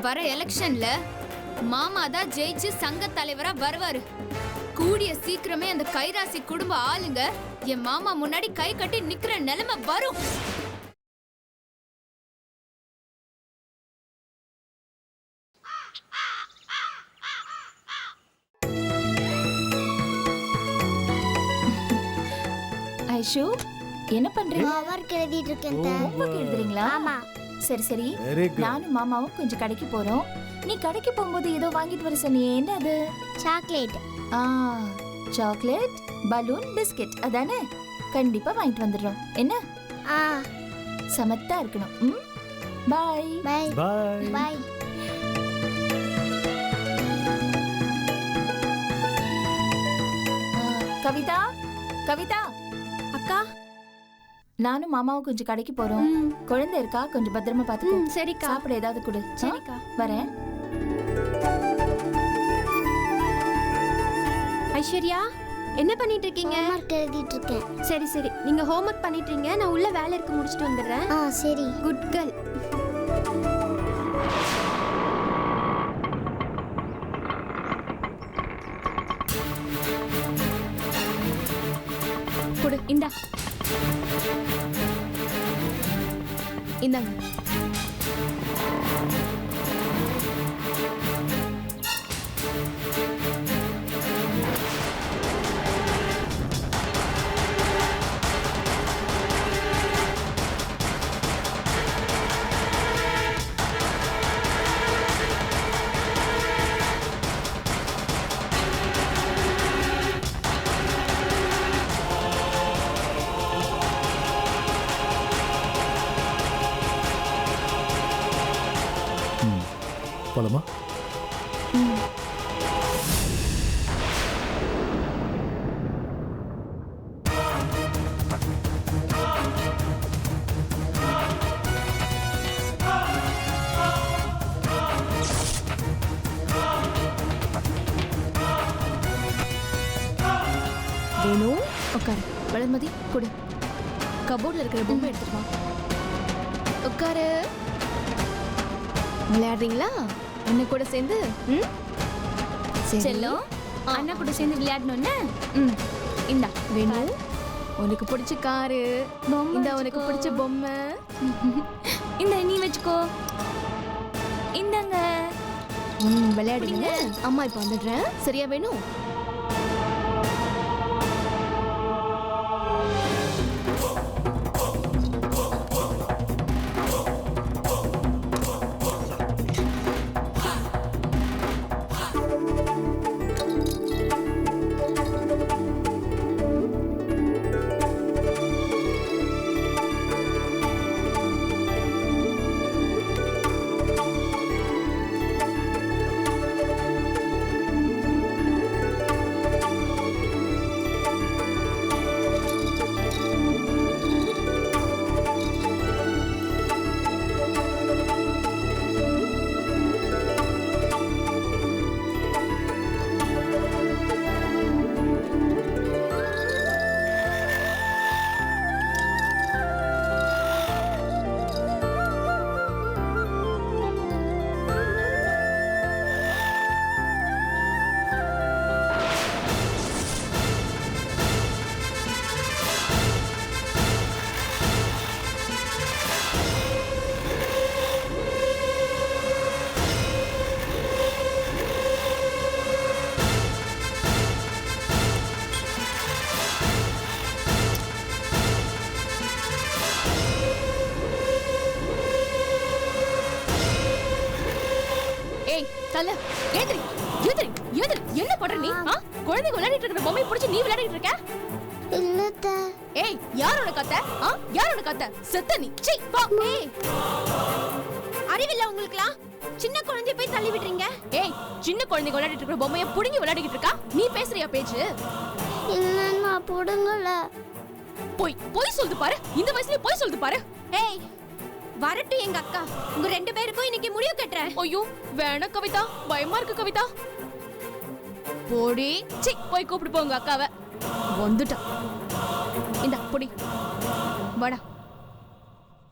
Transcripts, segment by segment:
வர எலெக்ஷன்ல மாமா தான் ஜெயிச்சு சங்க தலைவரா வருவாரு. கூடிய சீக்கிரமே அந்த கைராசி குடும்ப ஆளுங்க என் மாமா முன்னாடி கை கட்டி நிக்கிற நிலைமை வரும். ஐஷு, என்ன பண்றீங்க? ஹோம்வொர்க் எழுதிட்டு இருக்கேன். ஹோம்வொர்க் எழுதுறீங்களா? ஆமா. சரி சரி, நானும் மாமாவும் கொஞ்சம் கடைக்கு போறோம். நீ கடைக்கு போகும்போது ஏதோ வாங்கிட்டு வர சொன்னியே, என்ன அது? சாக்லேட். சாக்லேட், பலூன், பிஸ்கட் அதானே? கண்டிப்பா வாங்கிட்டு வந்துடுறோம். என்ன? சமத்தா இருக்கணும். பாய் பாய் பாய் பாய். கவிதா, கவிதா அக்கா, நானும் மாமாவும் கொஞ்சம் கடைக்கு போறோம். குழந்தை இருக்கா, கொஞ்சம் பத்திரமா பாத்துக்கோ. சரிக்கா. சாப்பிட ஏதாவது கொடு. சரிக்கா, வரேன். ஐஸ்வர்யா, என்ன பண்ணிட்டு இருக்கீங்க? ஹோம்வொர்க் எழுதிட்டு இருக்கேன். சரி சரி, நீங்க ஹோம்வொர்க் பண்ணிட்டு இருக்கீங்க, நான் உள்ள வேலை இருக்கு முடிச்சிட்டு வந்துடுறேன். சரி. Good girl. கொடு. இந்தா, இந்தாங்க. போலாமா? வேணு, உட்காரு. வளர்மதி, கொடு. கபோர்ட்ல இருக்கிற பொம்மை எடுத்துட்டு வா. உட்காரு. விளையாடுறீங்களா அண்ணன் கூட சேர்ந்து? செல்லம், அண்ணன் கூட சேர்ந்து விளையாடணும்னு. இந்தா வேணு, உனக்கு பிடிச்ச காரு, இந்த உனக்கு பிடிச்ச பொம்மை. இந்த நீ வச்சுக்கோ. இந்தாங்க. விளையாடுங்க. அம்மா இப்ப வந்துடுறேன். சரியா வேணும்? தல ஏந்திரி ஏந்திரி ஏந்திரி. என்ன பண்ற நீ? குழந்தைங்க விளையாடிட்டு இருக்கிற பொம்மையை பிடிச்சி நீ விளையாடிட்டு இருக்க? இல்லத்த. ஏய், யாரோட கத்த? யாரோட கத்த? செத்த நீ. சீ, போ. ஏய், அறிவில்ல உங்களுக்குலாம்? சின்ன குழந்தைய போய் தள்ளி விடுறீங்க. ஏய், சின்ன குழந்தைங்க விளையாடிட்டு இருக்கிற பொம்மையை புடுங்கி விளையாடிட்டு இருக்கா? நீ பேசுறியா பேச்சு? இல்லன்னா புடுங்கல. போய் சொல்லுது பாரு. இந்த வயசுல போய் சொல்லுது பாரு. ஏய், வரட்டும் எங்க அக்கா. உங்க ரெண்டு பேருக்கும் இன்னைக்கு முடிவு கட்டுறேன். ஐயோ, வேணா கவிதா, பயமா இருக்கு கவிதா. போடி. சீ, போய் கூப்பிட்டு போ உங்க அக்காவை. வந்துட்டா. இந்த பொடி வாடா.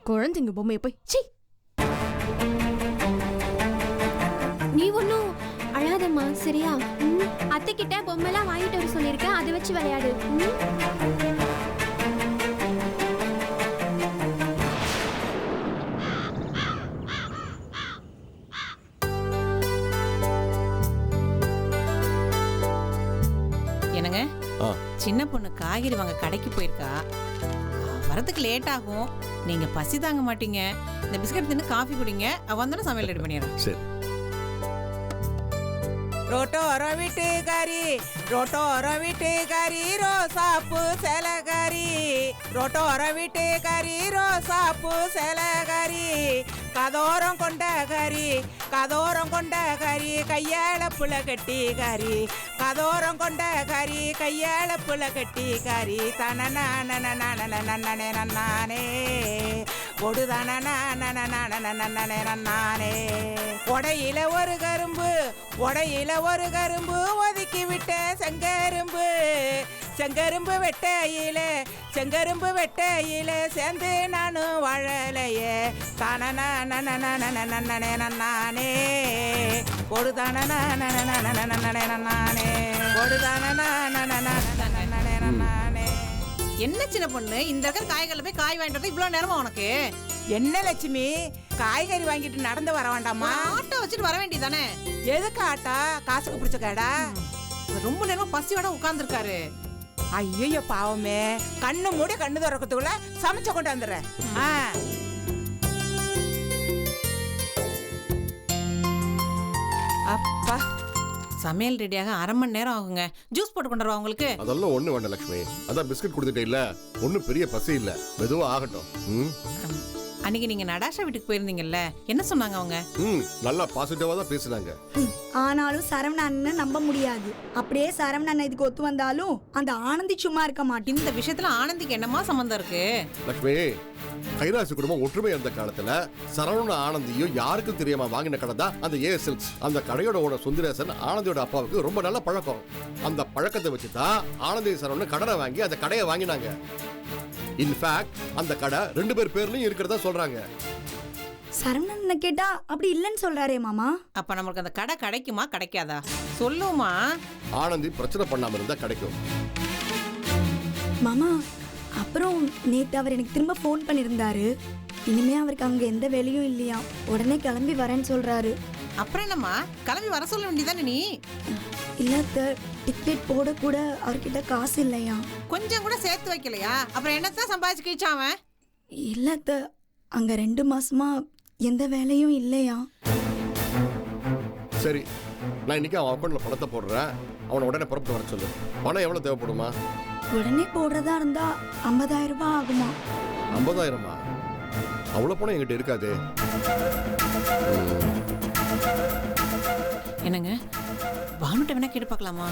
குழந்தைங்க பொம்மையை போய். சீ. விளையாடலாமா சரியா? அத்தை கிட்ட பொம்மைலாம் வாங்கிட்டு வர சொல்லியிருக்கேன், அதை வச்சு விளையாடு. என்னங்க, ஆ. சின்ன பொண்ணு காய்கறி வாங்க கடைக்கு போயிருக்கா. வரதுக்கு லேட் ஆகும். நீங்க பசி தாங்க மாட்டீங்க. இந்த பிஸ்கட் தின்னு காஃபி குடிங்க. வந்தோட சமையல் ரெடி பண்ணிடுறேன். சரி. ரோட்டோர வீட்டுக்காரி, ரோட்டோர வீட்டுக்காரி, ரோசாப்பு சேலகாரி, ரோட்டோர வீட்டுக்காரி, ரோசாப்பு சேலகாரி, கதோரம் கொண்ட கறி, கதோரம் கொண்ட கறி, கையால புல கட்டி கறி, கதோரம் கொண்ட கறி, கையால புல கட்டி கறி, தனனே நன்னானே கொடுதானே நன்னானே. உடையில ஒரு கரும்பு, உடையில ஒரு கரும்பு, ஒதுக்கி விட்ட செங்கரும்பு, செங்கரும்பு வெட்டையில, செங்கரும்பு வெட்டையில சேர்ந்து நானும் வாழலையே, தனனே நன்னானே கொடுதானே நன்னானே கொடுதானே நன்னானே. என்ன சின்ன பொண்ணு, இந்த இருக்கிற காய்கறில போய் காய் வாங்கிட்டு இவ்வளவு நேரமா உனக்கு? என்ன லட்சுமி, காய்கறி வாங்கிட்டு நடந்து வர வேண்டாமா? ஆட்டோ வச்சுட்டு வர வேண்டியதானே? எதுக்கு ஆட்டோ? காசுக்கு பிடிச்ச கடா. ரொம்ப நேரம் பசியோட உட்கார்ந்துருக்காரு. ஐயோ பாவமே, கண்ணு மூடி கண்ணு திறக்கிறதுக்குள்ள சமைச்ச கொண்டு வந்துடுறேன். அப்பா, சமையல் ரெடியாக 1/2 மணி நேரம் ஆகுங்க. ஜூஸ் போட்டு கொண்டு வருவா உங்களுக்கு? அதெல்லாம் ஒண்ணு வேண்டாம் லட்சுமி, அதான் பிஸ்கட் கொடுத்துட்டே இல்ல, ஒன்னும் பெரிய பசி இல்ல, மெதுவா ஆகட்டும். அன்னைக்கு நீங்க நடாஷா வீட்டுக்கு போயிருந்தீங்கல்ல, என்ன சொன்னாங்க அவங்க? நல்லா பாசிட்டிவா தான் பேசினாங்க. ஆனாலும் சரவணன் நம்ப முடியாது. அப்படியே சரவணன் இதுக்கு ஒத்து வந்தாலும் அந்த ஆனந்தி சும்மா இருக்க மாட்டேன். இந்த விஷயத்துல ஆனந்திக்கு என்னமா சம்பந்தம் இருக்கு? லட்சுமி, கைராசி குடும்பம் ஒற்றுமை இருந்த காலத்துல சரவண ஆனந்தியும் யாருக்கும் தெரியாம வாங்கின கடை தான் அந்த ஏஎஸ்எல்ஸ். அந்த கடையோட ஓட சுந்தரேசன் ஆனந்தியோட அப்பாவுக்கு ரொம்ப நல்ல பழக்கம். அந்த பழக்கத்தை வச்சுதான் ஆனந்தி சரவணன் கடனை வாங்கி அந்த கடையை வாங்கினாங்க. இன்ஃபேக்ட் அந்த கடை 2 பேர் பேர்லயும் இருக்கிறதா சொல்றாங்க. சரவணன் கேட்டா அப்படி இல்லைன்னு சொல்றாரே மாமா. அப்ப நமக்கு அந்த கடை கிடைக்குமா கிடைக்காதா சொல்லுமா? ஆனந்தி பிரச்சனை பண்ணாம இருந்தா கிடைக்கும். மாமா, அப்புறம் நேத்து அவர் எனக்கு திரும்ப ஃபோன் பண்ணியிருந்தாரு. இனிமே அவருக்கு அங்க எந்த வேலையும் இல்லையா, உடனே கிளம்பி வரேன்னு சொல்றாரு. அப்புறம் என்னம்மா, கிளம்பி வர சொல்ல வேண்டியதானே நீ? இல்ல டிக்கெட் போட கூட அவர்கிட்ட காசு இல்லையா. கொஞ்சம் கூட சேர்த்து வைக்கலையா? அப்புறம் என்னத்தான் சம்பாதிச்சு கிழிச்சாவன்? இல்ல அங்க 2 மாசமா எந்த வேலையும் இல்லையா. சரி, நான் இன்னைக்கு அவன் அக்கௌண்ட்ல பணத்தை போடுறேன், அவனை உடனே புறப்பட்டு வர சொல்லு. பணம் எவ்வளவு தேவைப்படுமா? உடனே போடுறதா இருந்தா 50,000 ரூபாய் ஆகுமா? 50,000? அவ்வளவு பணம் என்கிட்ட இருக்காது. என்னங்க, பானுட்ட வேணா கேட்டு பார்க்கலாமா?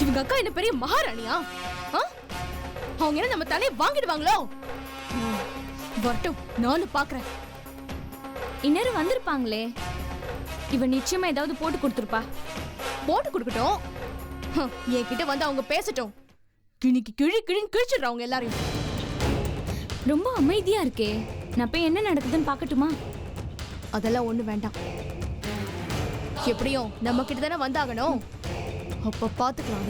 இவங்க அக்கா என்ன பெரிய மகாராணியா? அவங்க என்ன நம்ம தலையை வாங்கிடுவாங்களோ? வரட்டும், நானும் பாக்குறேன். இந்நேரம் வந்திருப்பாங்களே. இவன் நிச்சயமா ஏதாவது போட்டு கொடுத்துருப்பா. போட்டு கொடுக்கட்டும், என்கிட்ட வந்து அவங்க பேசட்டும். கிணிக்கு கிழின்னு கிழிச்சிடுற அவங்க எல்லாரையும். ரொம்ப அமைதியா இருக்கே, நான் போய் என்ன நடக்குதுன்னு பாக்கட்டுமா? அதெல்லாம் ஒண்ணு வேண்டாம். எப்படியும் நம்ம கிட்ட தானே வந்தாகணும், அப்ப பாத்துக்கலாம்.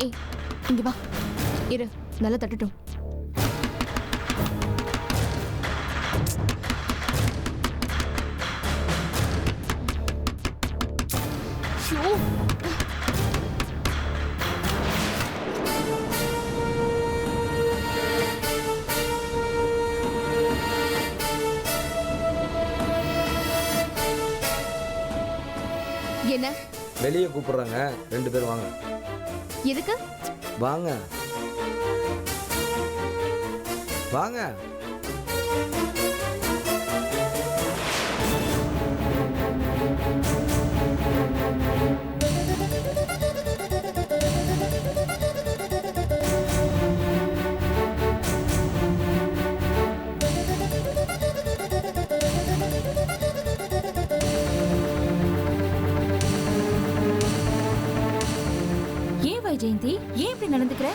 ஏய், இங்க வா, இரு, நல்லா தட்டட்டும். என்ன வெளியே கூப்பிடுறாங்க, 2 பேர் வாங்க. எதுக்கு? வாங்க வாங்க. ஏன் வைஜெயந்தி, ஏன் இப்படி நடந்துக்கிற?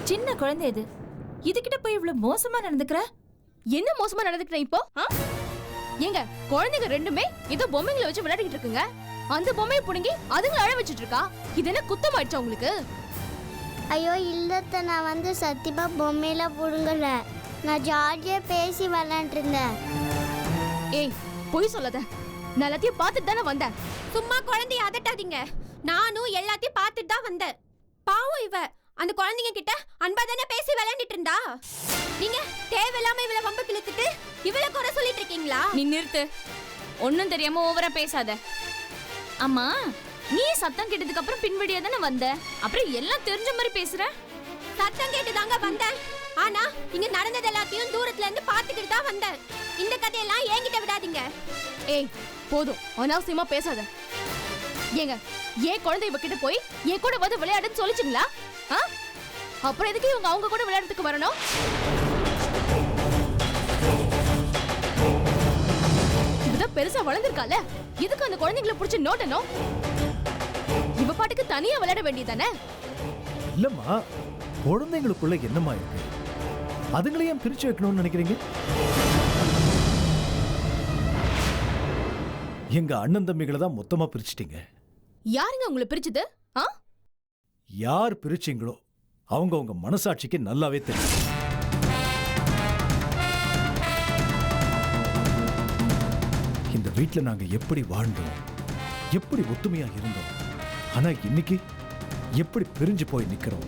சின்ன குழந்தை இது, இதுகிட்ட போய் இவ்வளவு மோசமா நடந்துக்கிற? என்ன மோசமா நடந்துக்கிட்டேன் இப்போ? ஏங்க, குழந்தைங்க ரெண்டுமே ஏதோ பொம்மைங்களை வச்சு விளையாடிட்டு இருக்குங்க. அந்த பொம்மையை புடுங்கி அதுங்களை அழ வச்சுட்டு இருக்கா. இது என்ன குத்தம் ஆயிடுச்சா உங்களுக்கு? ஐயோ இல்லத்த, நான் வந்து சத்தியமா பொம்மையில புடுங்கல. நான் ஜாலியா பேசி விளையாண்டு இருந்தேன். ஏய், பொய் சொல்லாத. நான் எல்லாத்தையும் பார்த்துட்டு தானே வந்தேன். சும்மா குழந்தைய அதட்டாதீங்க. நானும் எல்லாத்தையும் பார்த்துட்டு தான் வந்தேன். பாவம் இவ அந்த குழந்தைங்க கிட்ட அன்பா தானே பேசி விளையாண்டுட்டு இருந்தா. நீங்க தேவையில்லாம இவள வம்பு கிழத்துட்டு இவள குறை சொல்லிட்டு இருக்கீங்களா? நீ நிறுத்து. ஒன்னும் தெரியாம ஓவரா பேசாத. அம்மா, நீ சத்தம் கேட்டதுக்கு அப்புறம் பின்வழியா தானே வந்த. அப்புறம் எல்லாம் தெரிஞ்ச மாதிரி பேசுற. சத்தம் கேட்டுதாங்க வந்தேன். ஆனா இங்க நடந்தது எல்லாத்தையும் தூரத்துல இருந்து பாத்துக்கிட்டு தான் வந்தேன். இந்த கதையெல்லாம் என்கிட்ட விடாதீங்க. ஏய், போதும், அனாவசியமா பேசாத. ஏங்க, ஏன் குழந்தை இவகிட்ட போய் என் கூட வந்து விளையாடுன்னு சொல்லிச்சுங்களா? அப்புறம் எதுக்கு இவங்க அவங்க கூட விளையாடுறதுக்கு வரணும்? இதுதான் பெருசா வளர்ந்துருக்கால, இதுக்கு அந்த குழந்தைங்களை புடிச்சு நோட்டணும். இவ பாட்டுக்கு தனியா விளையாட வேண்டியதானே? இல்லம்மா, குழந்தைங்களுக்குள்ள என்னமா இருக்கு? அதுங்களையும் பிரிச்சு வைக்கணும்னு நினைக்கிறீங்க? எங்க அண்ணன் தம்பிகளை தான் மொத்தமா பிரிச்சிட்டீங்க. யாருங்க உங்களை பிரிச்சது? யார் பிரிச்சீங்களோ அவங்க உங்க மனசாட்சிக்கு நல்லாவே தெரியும். இந்த வீட்ல நாங்க எப்படி வாழ்ந்தோம், எப்படி ஒத்துமையா இருந்தோம், ஆனா இன்னைக்கு எப்படி பிரிஞ்சு போய் நிக்கிறோம்,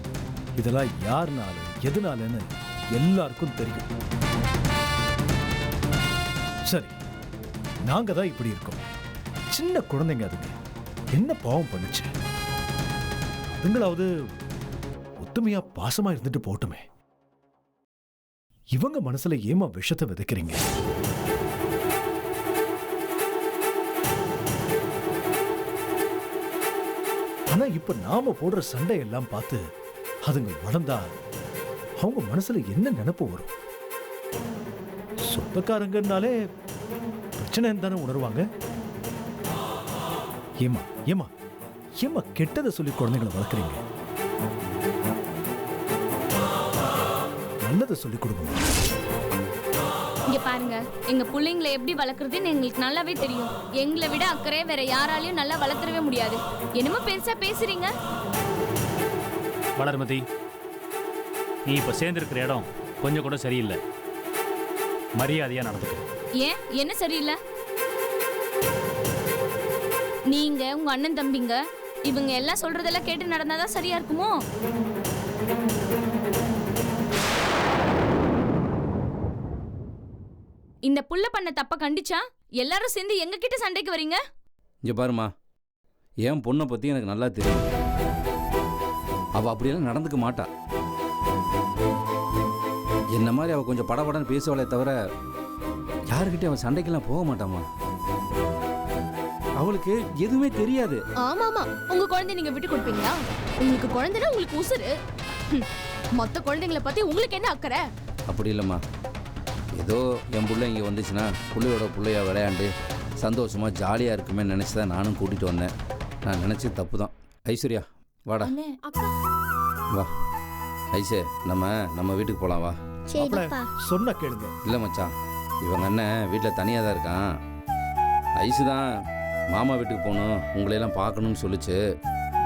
இதெல்லாம் யாருனால எதனாலன்னு எல்லாருக்கும் தெரியும். சரி, நாங்க தான் இப்படி இருக்கோம். சின்ன குழந்தைங்க, அதுங்க என்ன பாவம் பண்ணுச்சு? அதுங்களாவது ஒத்துமையா பாசமா இருந்துட்டு போட்டுமே. இவங்க மனசுல ஏமா விஷத்தை விதைக்கிறீங்க? ஆனா இப்ப நாம போடுற சண்டை எல்லாம் பார்த்து அதுங்க வளர்ந்தா அவங்க மனசுல என்ன நினைப்பு வரும்? சொந்தக்காரங்கனாலே பிரச்சனை தானே உணர்வாங்க. ஏமா ஏமா ஏமா கெட்டதை சொல்லி குழந்தைகளை வளர்க்குறீங்க? நல்லதை சொல்லி கொடுங்க. இங்க பாருங்க, எங்க பிள்ளைங்களை எப்படி வளர்க்கறதுன்னு எங்களுக்கு நல்லாவே தெரியும். எங்களை விட அக்கறை வேற யாராலையும் நல்லா வளர்த்துறவே முடியாது. என்னமோ பெருசா பேசுறீங்க. வளர்மதி, நீ இப்ப சேர்ந்திருக்கிற இடம் கொஞ்சம் கூட சரியில்லை. மரியாதையா நடந்துக்க. ஏன், என்ன சரியில்லை? நீங்க உங்க அண்ணன் தம்பிங்க இவங்க எல்லாம் சொல்றதெல்லாம் கேட்டு நடந்தாதான் சரியா இருக்குமோ? இந்த புள்ள பண்ண தப்ப கண்டிச்சா எல்லாரும் சேர்ந்து எங்க கிட்ட சண்டைக்கு வரீங்க? இங்க பாருமா, என் பொண்ணை பத்தி எனக்கு நல்லா தெரியும். அவ அப்படியெல்லாம் நடந்துக்க மாட்டா. என்ன மாதிரி அவ கொஞ்சம் படபடன்னு பேசுவாளே தவிர யாருக்கிட்டே அவன் சண்டைக்கெல்லாம் போக மாட்டாமா. அவளுக்கு எதுவுமே தெரியாது. ஆமா ஆமா, உங்க குழந்தை நீங்க விட்டு கொடுப்பீங்களா? உங்களுக்கு குழந்தைனா உங்களுக்கு உசுரு. மொத்த குழந்தைங்களை பத்தி உங்களுக்கு என்ன அக்கறை? அப்படி இல்லைம்மா, ஏதோ என் பிள்ளை இங்கே வந்துச்சுன்னா பிள்ளையோட பிள்ளையா விளையாண்டு சந்தோஷமா ஜாலியாக இருக்குமே நினச்சி தான் நானும் கூட்டிகிட்டு வந்தேன். நான் நினச்சி தப்பு தான். ஐஸ்வர்யா வாடா. வா ஐசே, நம்ம வீட்டுக்கு போகலாம் வா. சரிப்பா. சொன்ன கேளுங்க. இல்லை மச்சான், இவங்க அண்ணன் வீட்டில் தனியாக தான் இருக்கான். ஐசு தான் மாமா வீட்டுக்கு போகணும், உங்களையெல்லாம் பார்க்கணும்னு சொல்லிச்சு.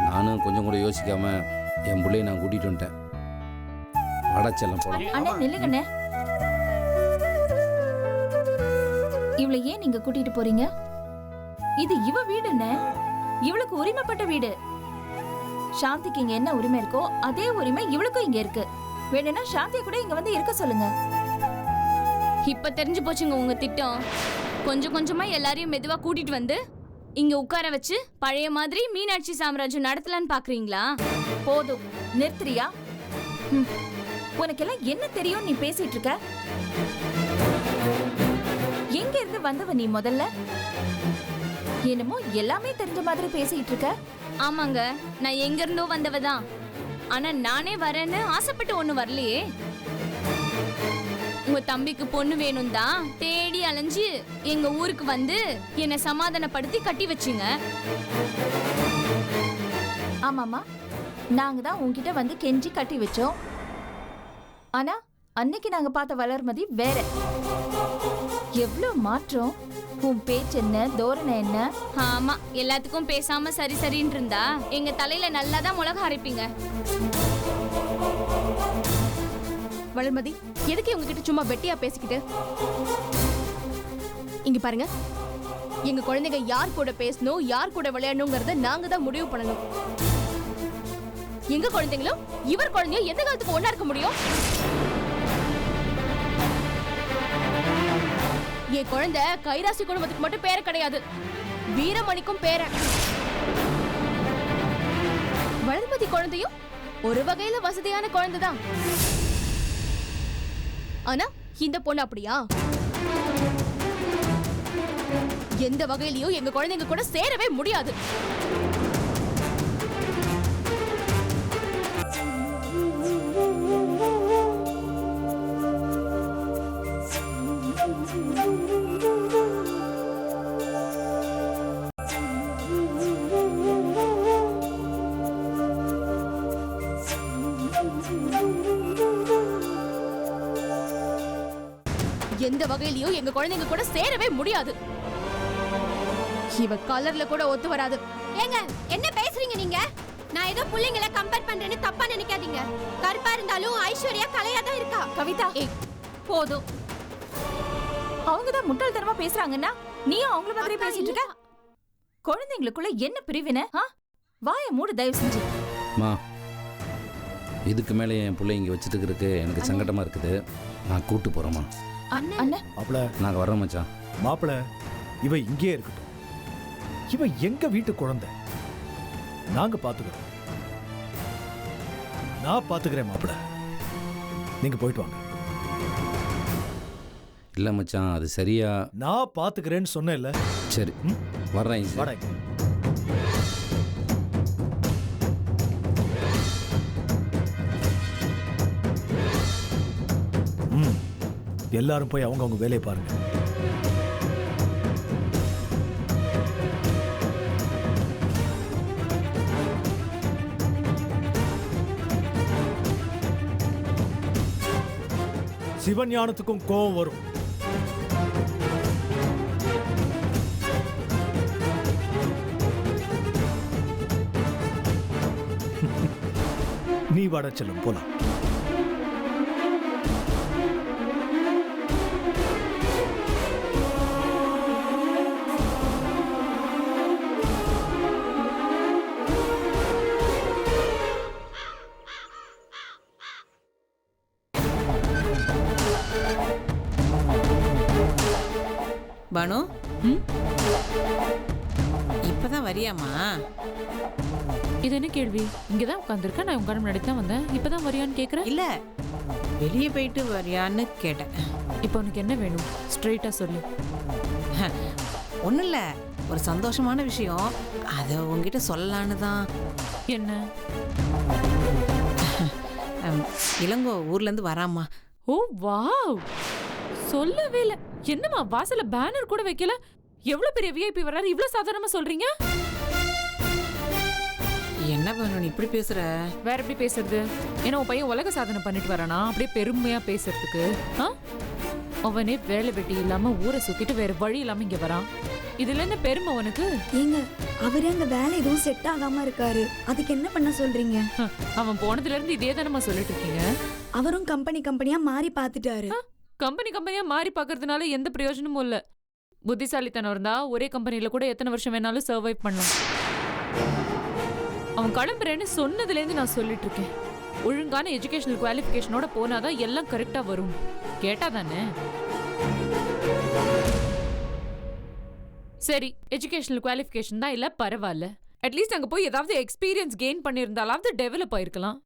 நானும் கொஞ்சம் கூட யோசிக்காம என் பிள்ளையை நான் கூட்டிகிட்டு வந்துட்டேன். வடச்செல்லம் போகலாம். அண்ணா நில்லுங்கண்ணே, இவளை ஏன் நீங்க கூட்டிட்டு போறீங்க? இது இவ வீடுண்ணே, இவளுக்கு உரிமைப்பட்ட வீடு. சாந்திக்கு இங்க என்ன உரிமை இருக்கோ அதே உரிமை இவளுக்கும் இங்க இருக்கு. வேணும்னா சாந்தியை கூட இங்க வந்து இருக்க சொல்லுங்க. இப்ப தெரிஞ்சு போச்சுங்க உங்க திட்டம். கொஞ்சம் கொஞ்சமா எல்லாரையும் மெதுவா கூட்டிட்டு வந்து இங்க உட்கார வச்சு பழைய மாதிரி மீனாட்சி சாம்ராஜ்யம் நடத்தலான்னு பாக்குறீங்களா? போதும், நிறுத்துறியா? உனக்கெல்லாம் என்ன தெரியும் நீ பேசிட்டு இருக்க? எங்க இருந்து வந்தவ நீ முதல்ல? என்னமோ எல்லாமே தெரிஞ்ச மாதிரி பேசிட்டு இருக்க. ஆமாங்க, நான் எங்க இருந்தோ வந்தவதான். ஆனா நானே வரேன்னு ஆசைப்பட்டு ஒண்ணு வரலையே. உங்க தம்பிக்கு பொண்ணு வேணும் தான் தேடி அலைஞ்சு எங்க ஊருக்கு வந்து என்னை சமாதானப்படுத்தி கட்டி வச்சுங்க. ஆமாமா, நாங்க தான் உன்கிட்ட வந்து கெஞ்சி கட்டி வச்சோம். ஆனா அன்னைக்கு நாங்க பார்த்த வளர்மதி வேற. எவ்வளவு மாற்றம்! உன் பேச்சு என்ன, தோரணை என்ன? ஆமா, எல்லாத்துக்கும் பேசாம சரி சரின்னு இருந்தா எங்க தலையில நல்லாதான் மிளகா அரைப்பீங்க. வளர்மதி, எதுக்கு உங்ககிட்ட சும்மா வெட்டியா பேசிக்கிட்டு? இங்க பாருங்க, எங்க குழந்தைங்க யார் கூட பேசணும், யார் கூட விளையாடணுங்கிறத நாங்க தான் முடிவு பண்ணணும். எங்க குழந்தைங்களும் இவர் குழந்தையும் எந்த காலத்துக்கு ஒண்ணா இருக்க முடியும்? என் குழந்தை கைராசி குடும்பத்துக்கு மட்டும் பேர கிடையாது, வீரமணிக்கும் பேர. வளர்மதி குழந்தையும் ஒரு வகையில வசதியான குழந்தைதான். ஆனா இந்த பொண்ணு அப்படியா? எந்த வகையிலயும் எங்க குழந்தைங்க கூட சேரவே முடியாது. எந்த வகையிலயும் எங்க குழந்தைங்க கூட சேரவே முடியாது. இவ கலர்ல கூட ஒத்து வராது. ஏங்க என்ன பேசுறீங்க நீங்க? நான் ஏதோ புள்ளைங்களை கம்பேர் பண்றேன்னு தப்பா நினைக்காதீங்க. கருப்பா இருந்தாலும் ஐஸ்வர்யா கலையா தான் இருக்கா. கவிதா, போதும். அவங்கதான் முட்டாள்தனமா பேசுறாங்கன்னா நீயும் அவங்கள மாதிரி பேசிட்டு இருக்க. குழந்தைங்களுக்குள்ள என்ன பிரிவினை? வாய மூடு தயவு செஞ்சு. மா, இதுக்கு மேலே என் பிள்ளை இங்கே வச்சுட்டு இருக்கிறதுக்கு எனக்கு சங்கடமாக இருக்குது. நான் கூட்டு போகிறேம்மா. அண்ணன், மாப்பிள நாங்கள் வர்றோம் மச்சான். மாப்பிள, இவ இங்கே இருக்கட்டும். இவ எங்க வீட்டு குழந்தை, நாங்க பாத்துக்கிறோம். நான் பாத்துக்கிறேன் மாப்பிள, நீங்க போயிட்டு வாங்க. இல்லை மச்சான், அது சரியா? நான் பாத்துக்கிறேன்னு சொன்னேன்ல. சரி, வர்றேன். வாடா. எல்லாரும் போய் அவங்க வேலையை பாருங்க. சிவஞானத்துக்கும் கோபம் வரும். நீ வாட செல்லும், போலாம். பானு, இப்பதான் வரியாமா? இது என்ன கேள்வி? இங்கதான் உட்காந்துருக்க, நான் உங்க முன்னாடி தான் வந்தேன். இப்பதான் வரியான்னு கேக்குறேன். இல்ல, வெளியே போயிட்டு வரியான்னு கேட்டேன். இப்போ உனக்கு என்ன வேணும்? ஸ்ட்ரெயிட்டா சொல்லு. ஒன்றும் இல்லை, ஒரு சந்தோஷமான விஷயம், அதை உங்ககிட்ட சொல்லலான்னு தான். என்ன? இளங்கோ ஊர்லேருந்து வராமா. ஓ வாவ், சொல்லவே இல்லை. என்னம்மா வாசல்ல பேனர் கூட வைக்கல? எவ்வளவு பெரிய விஐபி வர்றாரு, இவ்வளவு சாதாரணமா சொல்றீங்க? என்ன பண்ணணும் இப்படி பேசுற? வேற எப்படி பேசுறது? ஏன்னா உன் பையன் உலக சாதனை பண்ணிட்டு வரானா, அப்படியே பெருமையா பேசுறதுக்கு? அவனே வேலை வெட்டி இல்லாம ஊரை சுத்திட்டு வேற வழி இல்லாம இங்க வரான். இதுல என்ன பெருமை உனக்கு? ஏங்க, அவரே அங்க வேலை எதுவும் செட் ஆகாம இருக்காரு, அதுக்கு என்ன பண்ண சொல்றீங்க? அவன் போனதுல இருந்து இதே தானமா சொல்லிட்டு இருக்கீங்க. அவரும் கம்பெனியா மாறி பாத்துட்டாரு. கம்பெனியா மாறி பாக்குறதுனால எந்த பிரயோஜனமும் இல்ல. புத்திசாலித்தனம் இருந்தா ஒரே கம்பெனில கூட எத்தனை வருஷம் வேணாலும் சர்வைவ் பண்ணலாம். அவன் கிளம்புறேன்னு சொன்னதுல இருந்து நான் சொல்லிட்டு இருக்கேன், ஒழுங்கான எஜுகேஷனல் குவாலிஃபிகேஷனோட போனாதான் எல்லாம் கரெக்டா வரும். கேட்டா தானே? சரி எஜுகேஷனல் குவாலிஃபிகேஷன் தான் இல்ல பரவாயில்ல, அட்லீஸ்ட் அங்க போய் ஏதாவது எக்ஸ்பீரியன்ஸ் கெயின் பண்ணியிருந்தாலாவது டெவலப் ஆயிருக்கலாம்.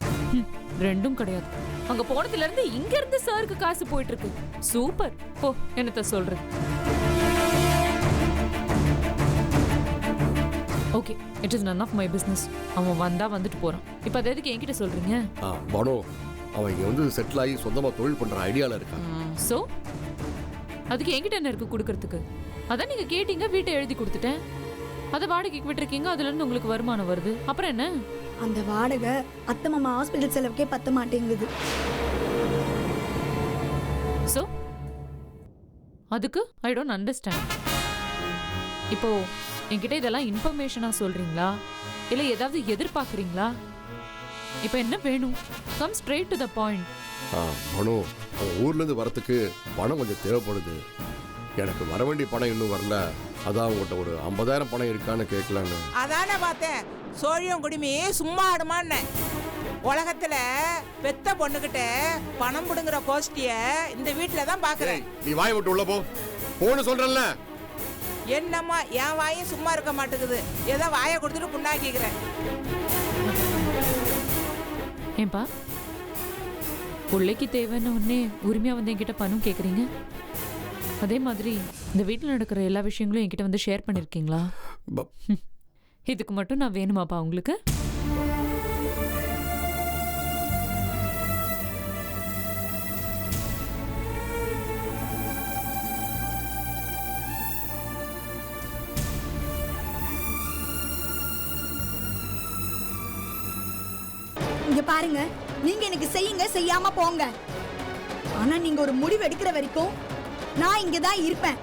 ரெண்டும் கிடையாது. அங்க போனதுல இருந்து இங்க இருந்து சாருக்கு காசு போயிட்டு இருக்கு. சூப்பர். ஓ என்னத்த சொல்றது. Okay, it is none of my business. அவன் வந்தா வந்துட்டு போறான். இப்போ அது எதுக்கு என்கிட்ட சொல்றீங்க? பானு, அவன் இங்க வந்து செட்டில் ஆகி சொந்தமா தொழில் பண்ற ஐடியால இருக்கான். சோ அதுக்கு என்கிட்ட என்ன இருக்கு கொடுக்கறதுக்கு? அதான் நீங்க கேட்டீங்க, வீட்டை எழுதி கொடுத்துட்டேன். அதை வாடகைக்கு விட்டுருக்கீங்க, அதுல இருந்து உங்களுக்கு வருமானம் வருது. அப்புறம் என்ன? அந்த வாடகை அத்தை மாமா ஹாஸ்பிட்டல் செலவுக்கே பத்த மாட்டேங்குது. சோ அதுக்கு ஐ டோன்ட் அண்டர்ஸ்டாண்ட். இப்போ என்கிட்ட இதெல்லாம் இன்ஃபர்மேஷனா சொல்றீங்களா இல்ல ஏதாவது எதிர்பார்க்குறீங்களா? இப்போ என்ன வேணும்? Come straight to the point. Banu, அவன் ஊர்ல இருந்து வரத்துக்கு பணம் கொஞ்சம் தேவைப்படுது. எனக்கு வர வேண்டிய பணம் இன்னும் வரல. அதான் உங்கள்கிட்ட ஒரு 50,000 பணம் இருக்கான்னு கேட்கலான்னு. அதானே பார்த்தேன். சோழியம் குடிமி சும்மா ஆடுமான்னு. உலகத்துல பெத்த பொண்ணுகிட்ட பணம் புடுங்குற கோஷ்டிய இந்த வீட்டுல தான் பாக்குறேன். நீ வாய் விட்டு உள்ள போ. போன்னு சொல்றேன்ல. என்னம்மா என் வாயும் சும்மா இருக்க மாட்டேங்குது. ஏதோ வாயை கொடுத்துட்டு புண்ணாக்கிக்கிறேன். ஏன்பா பிள்ளைக்கு தேவைன்னு உடனே உரிமையா வந்து என்கிட்ட பணம் கேக்குறீங்க? அதே மாதிரி இந்த வீட்டில் நடக்கிற எல்லா விஷயங்களும் என்கிட்ட வந்து ஷேர் பண்ணிருக்கீங்களா? இதுக்கு மட்டும் நான் வேணுமாப்பா உங்களுக்கு? இங்க பாருங்க, நீங்க எனக்கு செய்யுங்க, செய்யாம போங்க. ஆனா நீங்க ஒரு முடிவு எடுக்கிற வரைக்கும் நான் இங்க தான் இருப்பேன்.